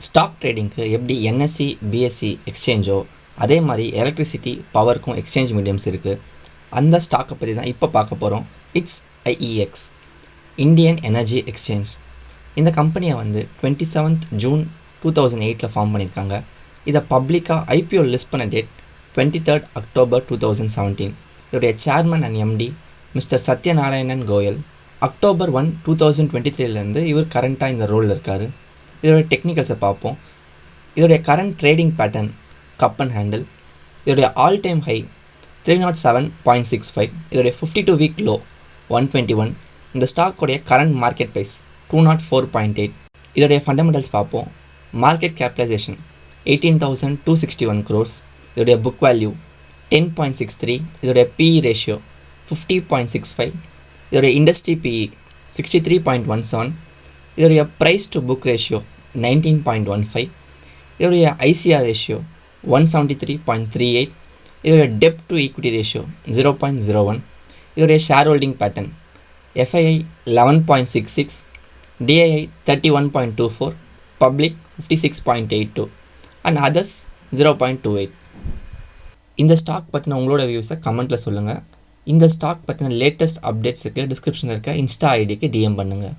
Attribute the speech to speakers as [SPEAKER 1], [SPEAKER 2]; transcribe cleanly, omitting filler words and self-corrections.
[SPEAKER 1] Stock ட்ரேடிங்க்கு எப்படி NSC BSc எக்ஸ்சேஞ்சோ அதே மாதிரி எலக்ட்ரிசிட்டி பவருக்கும் எக்ஸ்சேஞ்ச் மீடியம்ஸ் இருக்குது. அந்த ஸ்டாக்கை பற்றி தான் இப்போ பார்க்க போகிறோம். It's IEX, Indian energy exchange. இந்த கம்பெனியை 27th June 2008 ஃபார்ம் பண்ணியிருக்காங்க. இதை பப்ளிக்காக ஐபிஓ லிஸ்ட் பண்ண டேட் 23rd October 2017. இதோடைய chairman and MD mister Satyanarayanan Goyal. October 1, 2023 இவர் கரண்ட்டாக இந்த ரோலில் இருக்கார். இதோட டெக்னிக்கல்ஸை பார்ப்போம். இதோடைய current trading pattern cup and handle. இதோடைய ஆல் டைம் ஹை 307.65. இதோடைய 52 வீக் லோ 121. இந்த ஸ்டாக்கோடைய கரண்ட் மார்க்கெட் ப்ரைஸ் 204.8. இதோடைய ஃபண்டமெண்டல்ஸ் பார்ப்போம். Market capitalisation 18,261 crores. இதோடைய புக் வேல்யூ 10.63. இதோடைய பிஇ ரேஷியோ 50.65. இதோடைய இண்டஸ்ட்ரி பிஇ 63.17. இதோடைய ப்ரைஸ் டு புக் ரேஷியோ 19.15. இதோடைய ஐசிஆர் ரேஷியோ 173.38. இதோடைய டெப்ட் டு ஈக்விட்டி ரேஷியோ 0.01. இதோடைய share holding pattern FII 11.66, DII 31.24, public 56.82 and others 0.28. இந்த ஸ்டாக் பற்றின உங்களோட வியூஸை கமெண்ட்டில் சொல்லுங்கள். இந்த ஸ்டாக் பற்றின லேட்டஸ்ட் அப்டேட்ஸுக்கு டிஸ்கிரிப்ஷனில் இருக்க இன்ஸ்டா ஐடிக்கு டிஎம் பண்ணுங்கள்.